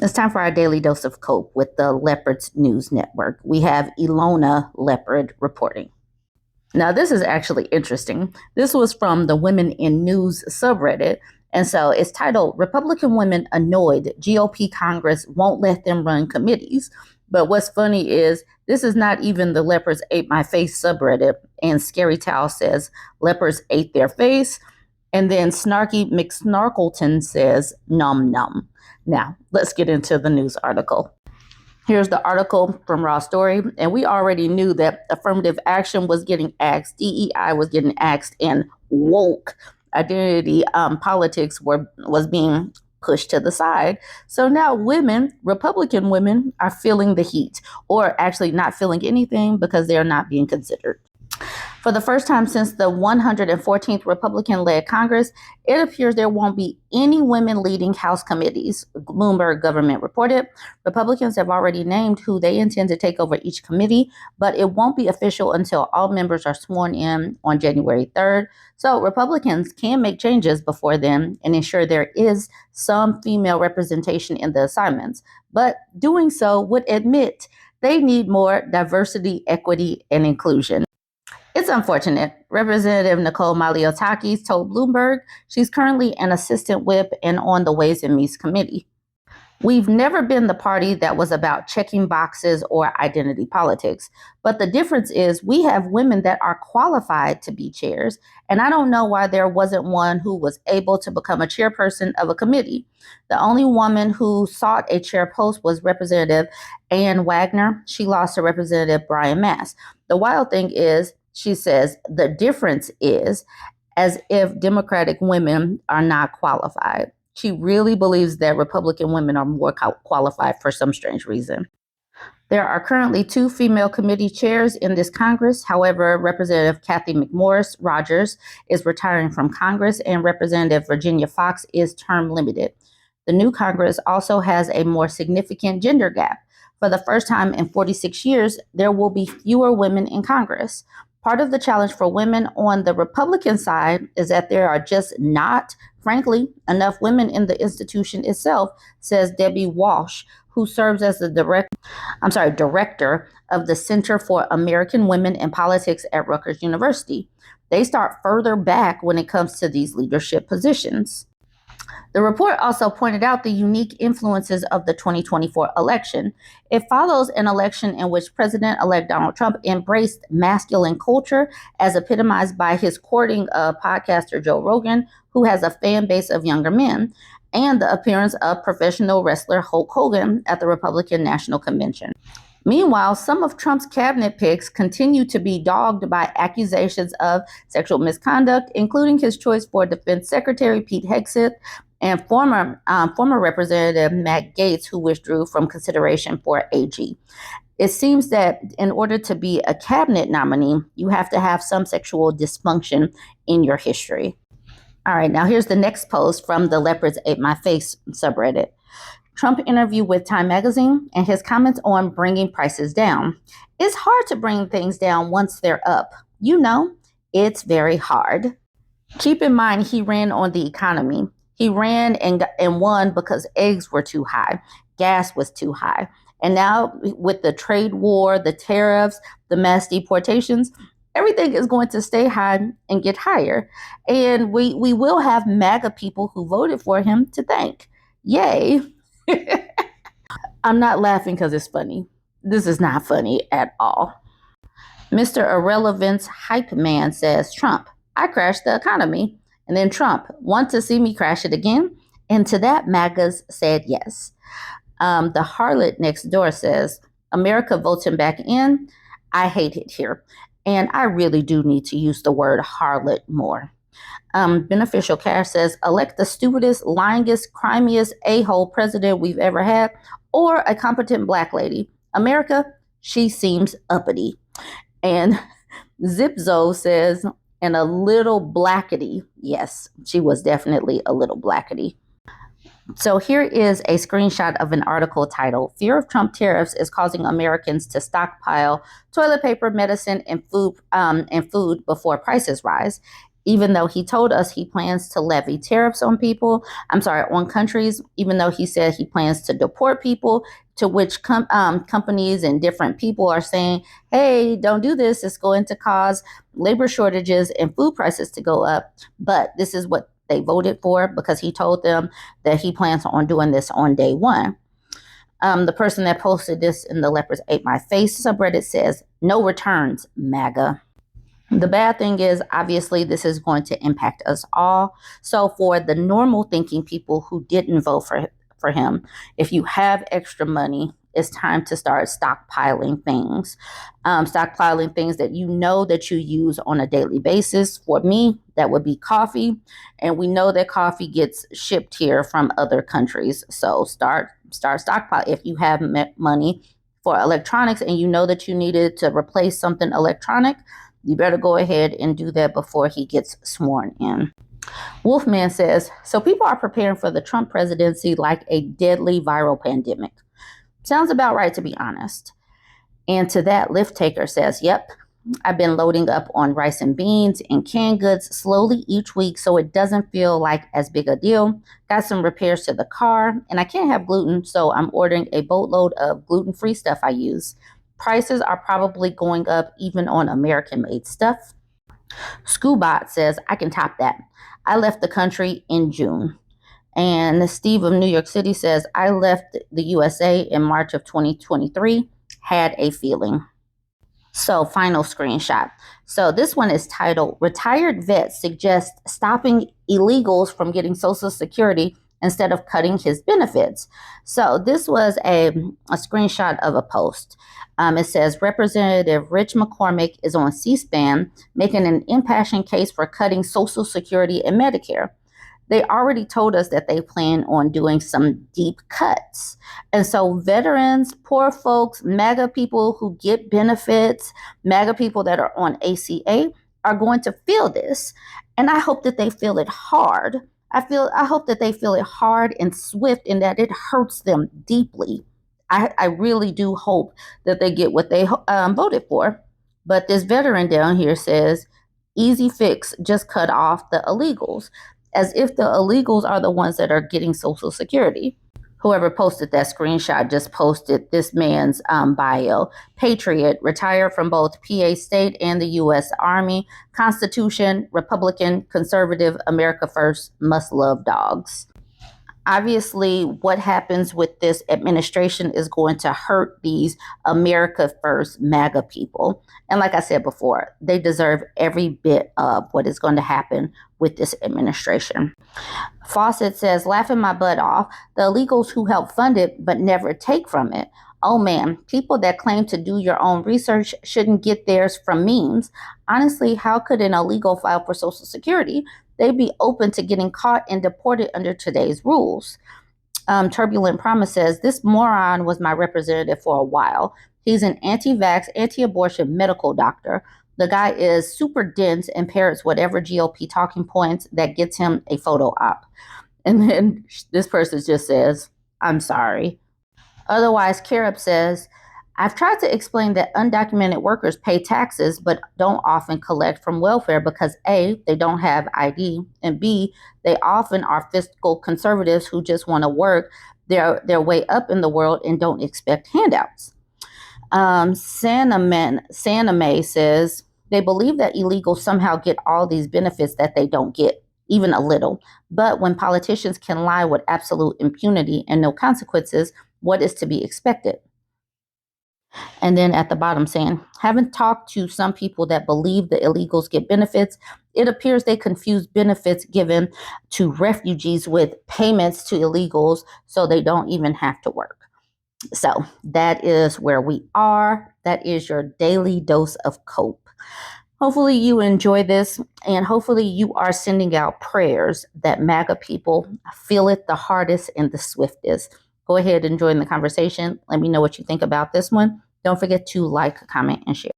It's time for our daily dose of Cope with the Leopards News Network. We have Ilona Leopard reporting. Now, this is actually interesting. This was from the Women in News subreddit. And so it's titled, Republican Women Annoyed GOP Congress Won't Let Them Run Committees. But what's funny is this is not even the Leopards Ate My Face subreddit. And Scary Towel says, Leopards ate their face. And then Snarky McSnarkleton says, num num. Now, let's get into the news article. Here's the article from Raw Story, and we already knew that affirmative action was getting axed, DEI was getting axed, and woke identity politics was being pushed to the side. So now women, Republican women, are feeling the heat, or actually not feeling anything because they're not being considered. For the first time since the 114th Republican-led Congress, it appears there won't be any women leading House committees, Bloomberg government reported. Republicans have already named who they intend to take over each committee, but it won't be official until all members are sworn in on January 3rd. So Republicans can make changes before then and ensure there is some female representation in the assignments. But doing so would admit they need more diversity, equity, and inclusion. It's unfortunate. Representative Nicole Maliotakis told Bloomberg she's currently an assistant whip and on the Ways and Means Committee. We've never been the party that was about checking boxes or identity politics. But the difference is we have women that are qualified to be chairs. And I don't know why there wasn't one who was able to become a chairperson of a committee. The only woman who sought a chair post was Representative Ann Wagner. She lost to Representative Brian Mast. The wild thing is, she says, the difference is as if Democratic women are not qualified. She really believes that Republican women are more qualified for some strange reason. There are currently 2 female committee chairs in this Congress. However, Representative Kathy McMorris Rogers is retiring from Congress and Representative Virginia Foxx is term limited. The new Congress also has a more significant gender gap. For the first time in 46 years, there will be fewer women in Congress. Part of the challenge for women on the Republican side is that there are just not, frankly, enough women in the institution itself, says Debbie Walsh, who serves as the director of the Center for American Women in Politics at Rutgers University. They start further back when it comes to these leadership positions. The report also pointed out the unique influences of the 2024 election. It follows an election in which President-elect Donald Trump embraced masculine culture as epitomized by his courting of podcaster Joe Rogan, who has a fan base of younger men, and the appearance of professional wrestler Hulk Hogan at the Republican National Convention. Meanwhile, some of Trump's cabinet picks continue to be dogged by accusations of sexual misconduct, including his choice for Defense Secretary Pete Hegseth and former Representative Matt Gaetz, who withdrew from consideration for AG. It seems that in order to be a cabinet nominee, you have to have some sexual dysfunction in your history. All right, now here's the next post from the Leopards Ate My Face subreddit. Trump interview with Time Magazine and his comments on bringing prices down. It's hard to bring things down once they're up. You know, it's very hard. Keep in mind, he ran on the economy. He ran and won because eggs were too high. Gas was too high. And now with the trade war, the tariffs, the mass deportations, everything is going to stay high and get higher. And we will have MAGA people who voted for him to thank. Yay. I'm not laughing because it's funny. This is not funny at all. Mr. Irrelevance Hype Man says, Trump, I crashed the economy. And then Trump, want to see me crash it again? And to that, MAGAs said yes. The harlot next door says, America votes him back in. I hate it here. And I really do need to use the word harlot more. Beneficial Cash says, elect the stupidest, lyingest, crimiest a-hole president we've ever had, or a competent black lady. America, she seems uppity. And Zipzo says, and a little blackety. Yes, she was definitely a little blackety. So here is a screenshot of an article titled, Fear of Trump Tariffs is Causing Americans to Stockpile Toilet Paper, Medicine, and food before prices rise. even though he told us he plans to levy tariffs on on countries, even though he said he plans to deport people, to which companies and different people are saying, hey, don't do this. It's going to cause labor shortages and food prices to go up. But this is what they voted for because he told them that he plans on doing this on day one. The person that posted this in the Leopards Ate My Face subreddit says, no returns, MAGA. The bad thing is, obviously, this is going to impact us all. So for the normal thinking people who didn't vote for him, if you have extra money, it's time to start stockpiling things. Stockpiling things that you know that you use on a daily basis. For me, that would be coffee. And we know that coffee gets shipped here from other countries. So start stockpiling. If you have money for electronics and you know that you needed to replace something electronic, you better go ahead and do that before he gets sworn in. Wolfman says, so people are preparing for the Trump presidency like a deadly viral pandemic. Sounds about right, to be honest. And to that, Lift Taker says, yep, I've been loading up on rice and beans and canned goods slowly each week so it doesn't feel like as big a deal. Got some repairs to the car, and I can't have gluten, so I'm ordering a boatload of gluten-free stuff I use. Prices are probably going up even on American-made stuff. Scoobot says, I can top that. I left the country in June. And Steve of New York City says, I left the USA in March of 2023. Had a feeling. So final screenshot. So this one is titled, Retired Vets Suggest Stopping Illegals from Getting Social Security instead of cutting his benefits. So this was a screenshot of a post. It says, Representative Rich McCormick is on C-SPAN making an impassioned case for cutting Social Security and Medicare. They already told us that they plan on doing some deep cuts. And so veterans, poor folks, MAGA people who get benefits, MAGA people that are on ACA are going to feel this. And I hope that they feel it hard. I hope that they feel it hard and swift and that it hurts them deeply. I really do hope that they get what they voted for. But this veteran down here says, easy fix, just cut off the illegals, as if the illegals are the ones that are getting Social Security. Whoever posted that screenshot just posted this man's bio. Patriot, retired from both PA State and the U.S. Army. Constitution, Republican, conservative, America first, must love dogs. Obviously, what happens with this administration is going to hurt these America First MAGA people. And like I said before, they deserve every bit of what is going to happen with this administration. Fawcett says, laughing my butt off, the illegals who help fund it but never take from it. Oh man, people that claim to do your own research shouldn't get theirs from memes. Honestly, how could an illegal file for Social Security? They'd be open to getting caught and deported under today's rules. Turbulent Promise says, this moron was my representative for a while. He's an anti-vax, anti-abortion medical doctor. The guy is super dense and parrots whatever GOP talking points that gets him a photo op. And then this person just says, I'm sorry. Otherwise, Carob says, I've tried to explain that undocumented workers pay taxes but don't often collect from welfare because A, they don't have ID, and B, they often are fiscal conservatives who just want to work their way up in the world and don't expect handouts. Santa May says, they believe that illegals somehow get all these benefits that they don't get, even a little. But when politicians can lie with absolute impunity and no consequences, what is to be expected? And then at the bottom saying, having talked to some people that believe the illegals get benefits, it appears they confuse benefits given to refugees with payments to illegals so they don't even have to work. So that is where we are. That is your daily dose of cope. Hopefully you enjoy this, and hopefully you are sending out prayers that MAGA people feel it the hardest and the swiftest. Go ahead and join the conversation. Let me know what you think about this one. Don't forget to like, comment, and share.